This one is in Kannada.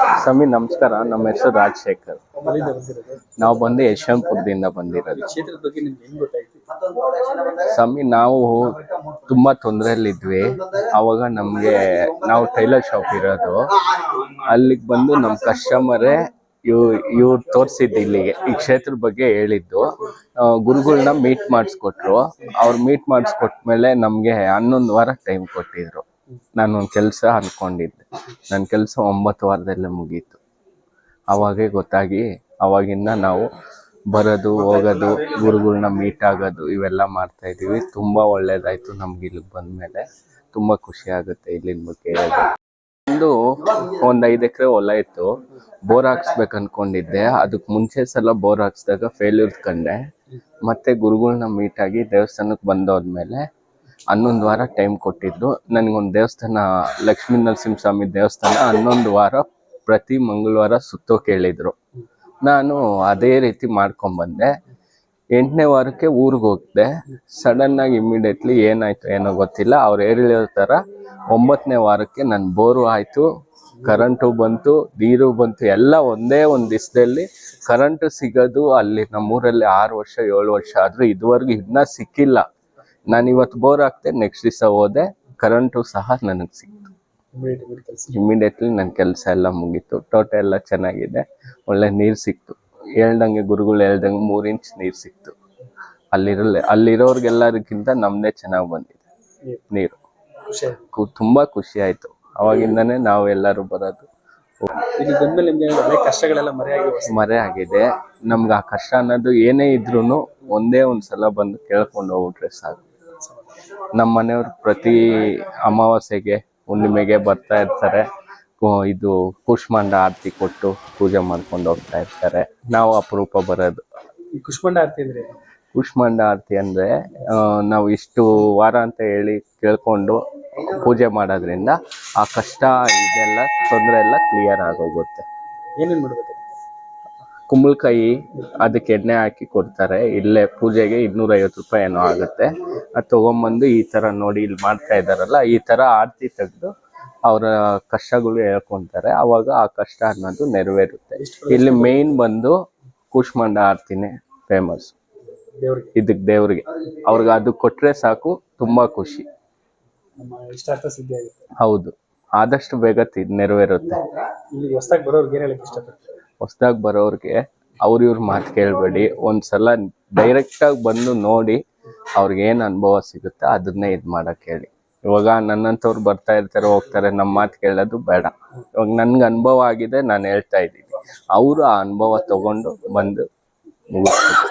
ಸ್ವಾಮಿ ನಮಸ್ಕಾರ. ನಮ್ಮ ಹೆಸರು ರಾಜಶೇಖರ್. ನಾವು ಬಂದು ಯಶವಂತಪುರದಿಂದ ಬಂದಿರೋದು. ಸ್ವಾಮಿ ನಾವು ತುಂಬಾ ತೊಂದರೆಯಲ್ಲಿದ್ವಿ. ಅವಾಗ ನಾವು ಟೈಲರ್ ಶಾಪ್ ಇರೋದು. ಅಲ್ಲಿಗೆ ಬಂದು ನಮ್ಮ ಕಸ್ಟಮರೇ ಇವ್ರು ತೋರಿಸಿದ್ದು ಇಲ್ಲಿಗೆ ಈ ಕ್ಷೇತ್ರದ ಬಗ್ಗೆ ಹೇಳಿದ್ದು. ಗುರುಗಳನ್ನ ಮೀಟ್ ಮಾಡಿಸ್ಕೊಟ್ರು. ಅವ್ರು ಮೀಟ್ ಮಾಡಿಸ್ಕೊಟ್ಮೇಲೆ ನಮಗೆ 11 ವಾರ ಟೈಮ್ ಕೊಟ್ಟಿದ್ರು. ನಾನು ಒಂದು ಕೆಲಸ ಅಂದ್ಕೊಂಡಿದ್ದೆ. ನನ್ನ ಕೆಲಸ 9 ವಾರದಲ್ಲೇ ಮುಗೀತು. ಅವಾಗೇ ಗೊತ್ತಾಗಿ ಅವಾಗಿಂದ ನಾವು ಬರೋದು ಹೋಗೋದು, ಗುರುಗಳನ್ನ ಮೀಟ್ ಆಗೋದು ಇವೆಲ್ಲ ಮಾಡ್ತಾ ಇದ್ದೀವಿ. ತುಂಬ ಒಳ್ಳೇದಾಯಿತು ನಮ್ಗೆ ಇಲ್ಲಿಗೆ ಬಂದಮೇಲೆ. ತುಂಬ ಖುಷಿ ಆಗುತ್ತೆ ಇಲ್ಲಿನ ಬಗ್ಗೆ. ಒಂದು 5 ಎಕರೆ ಹೊಲ ಇತ್ತು. ಬೋರ್ ಹಾಕ್ಸ್ಬೇಕು ಅನ್ಕೊಂಡಿದ್ದೆ. ಅದಕ್ಕೆ ಮುಂಚೆ ಸಲ ಬೋರ್ ಹಾಕ್ಸಿದಾಗ ಫೇಲ್ಯೂರ್ ಕಂಡೆ. ಮತ್ತೆ ಗುರುಗಳನ್ನ ಮೀಟ್ ಆಗಿ ದೇವಸ್ಥಾನಕ್ಕೆ ಬಂದೋದ್ಮೇಲೆ 11 ವಾರ ಟೈಮ್ ಕೊಟ್ಟಿದ್ರು. ನನಗೊಂದು ದೇವಸ್ಥಾನ, ಲಕ್ಷ್ಮೀ ನರಸಿಂಹಸ್ವಾಮಿ ದೇವಸ್ಥಾನ 11 ವಾರ ಪ್ರತಿ ಮಂಗಳವಾರ ಸುತ್ತೋಕೆ ಹೇಳಿದ್ರು. ನಾನು ಅದೇ ರೀತಿ ಮಾಡ್ಕೊಂಡ್ಬಂದೆ. 8ನೇ ವಾರಕ್ಕೆ ಊರಿಗೆ ಹೋಗಿದ್ದೆ. ಸಡನ್ನಾಗಿ ಇಮ್ಮಿಡಿಯೇಟ್ಲಿ ಏನಾಯ್ತು ಏನೋ ಗೊತ್ತಿಲ್ಲ, ಅವ್ರು ಹೇಳಿರೋ ಥರ 9ನೇ ವಾರಕ್ಕೆ ನನ್ನ ಬೋರು ಆಯಿತು, ಕರೆಂಟು ಬಂತು, ನೀರು ಬಂತು, ಎಲ್ಲ ಒಂದೇ ಒಂದು ದಿವಸದಲ್ಲಿ. ಕರೆಂಟು ಸಿಗೋದು ಅಲ್ಲಿ ನಮ್ಮೂರಲ್ಲಿ 6 ವರ್ಷ 7 ವರ್ಷ ಆದರೂ ಇದುವರೆಗೂ ಇನ್ನೂ ಸಿಕ್ಕಿಲ್ಲ. ನಾನು ಇವತ್ತು ಬೋರ್ ಹಾಕ್ತೆ, ನೆಕ್ಸ್ಟ್ ದಿವಸ ಹೋದೆ, ಕರೆಂಟು ಸಹ ನನಗೆ ಸಿಕ್ತು. ಇಮಿಡಿಯೇಟ್ಲಿ ನನ್ನ ಕೆಲಸ ಎಲ್ಲ ಮುಗೀತು. ತೋಟ ಎಲ್ಲ ಚೆನ್ನಾಗಿದೆ, ಒಳ್ಳೆ ನೀರು ಸಿಕ್ತು. ಗುರುಗಳು ಹೇಳ್ದಂಗೆ 3 ಇಂಚ್ ನೀರು ಸಿಕ್ತು. ಅಲ್ಲಿರೋರ್ಗೆಲ್ಲದಕ್ಕಿಂತ ನಮ್ಮದೇ ಚೆನ್ನಾಗಿ ಬಂದಿದೆ ನೀರು. ತುಂಬ ಖುಷಿ ಆಯಿತು. ಅವಾಗಿಂದನೇ ನಾವು ಎಲ್ಲರೂ ಬರೋದು. ಮರೆ ಆಗಿದೆ ನಮ್ಗೆ. ಆ ಕಷ್ಟ ಅನ್ನೋದು ಏನೇ ಇದ್ರೂ ಒಂದೇ ಒಂದು ಸಲ ಬಂದು ಕೇಳ್ಕೊಂಡು ಹೋಗ್ಬಿಟ್ರೆ ಸಾಕು. ನಮ್ಮ ಮನೆಯವ್ರು ಪ್ರತಿ ಅಮಾವಾಸ್ಯೆಗೆ ಹುಣ್ಣಿಮೆಗೆ ಬರ್ತಾ ಇರ್ತಾರೆ. ಇದು ಕೂಷ್ಮಾಂಡ ಆರತಿ ಕೊಟ್ಟು ಪೂಜೆ ಮಾಡ್ಕೊಂಡು ಹೋಗ್ತಾ ಇರ್ತಾರೆ. ನಾವು ಅಪರೂಪ ಬರೋದು. ಕೂಷ್ಮಾಂಡ ಆರತಿ ಅಂದ್ರೆ? ಕೂಷ್ಮಾಂಡ ಆರತಿ ಅಂದರೆ ನಾವು ಇಷ್ಟು ವಾರ ಅಂತ ಹೇಳಿ ಕೇಳ್ಕೊಂಡು ಪೂಜೆ ಮಾಡೋದ್ರಿಂದ ಆ ಕಷ್ಟ ಇದೆಲ್ಲ ತೊಂದರೆ ಎಲ್ಲ ಕ್ಲಿಯರ್ ಆಗೋಗುತ್ತೆ. ಏನೇನು ಮಾಡ್ಬೇಕು? ಕುಂಬಳಕಾಯಿ ಅದಕ್ಕೆ ಎಣ್ಣೆ ಹಾಕಿ ಕೊಡ್ತಾರೆ. ಇಲ್ಲೇ ಪೂಜೆಗೆ 250 ರೂಪಾಯಿ ಏನೋ ಆಗುತ್ತೆ. ಅದು ತೊಗೊಂಬಂದು ಈ ಥರ ನೋಡಿ ಇಲ್ಲಿ ಮಾಡ್ತಾ ಇದ್ದಾರಲ್ಲ, ಈ ಥರ ಆರತಿ ತೆಗೆದು ಅವರ ಕಷ್ಟಗಳು ಹೇಳ್ಕೊತಾರೆ. ಆವಾಗ ಆ ಕಷ್ಟ ಅನ್ನೋದು ನೆರವೇರುತ್ತೆ. ಇಲ್ಲಿ ಮೇಯ್ನ್ ಬಂದು ಕೂಷ್ಮಾಂಡ ಆರತಿನೇ ಫೇಮಸ್ ಇದಕ್ಕೆ, ದೇವ್ರಿಗೆ. ಅವ್ರಿಗೆ ಅದು ಕೊಟ್ಟರೆ ಸಾಕು, ತುಂಬ ಖುಷಿ. ಹೌದು, ಆದಷ್ಟು ಬೇಗ ನೆರವೇರುತ್ತೆ. ಹೊಸ್ದಾಗಿ ಬರೋರ್ಗೆ ಇವ್ರ ಮಾತು ಕೇಳಬೇಡಿ. ಒಂದ್ಸಲ ಡೈರೆಕ್ಟಾಗಿ ಬಂದು ನೋಡಿ ಅವ್ರಿಗೆ ಏನು ಅನುಭವ ಸಿಗುತ್ತೆ ಅದನ್ನೇ ಇದು ಮಾಡೋಕ್ಕೆ ಹೇಳಿ. ಇವಾಗ ನನ್ನಂಥವ್ರು ಬರ್ತಾ ಇರ್ತಾರೆ, ಹೋಗ್ತಾರೆ, ನಮ್ಮ ಮಾತು ಕೇಳೋದು ಬೇಡ. ಇವಾಗ ನನ್ಗೆ ಅನುಭವ ಆಗಿದೆ, ನಾನು ಹೇಳ್ತಾ ಇದ್ದೀನಿ. ಅವರು ಆ ಅನುಭವ ತಗೊಂಡು ಬಂದು ಮುಗಿಸ್ತಾರೆ.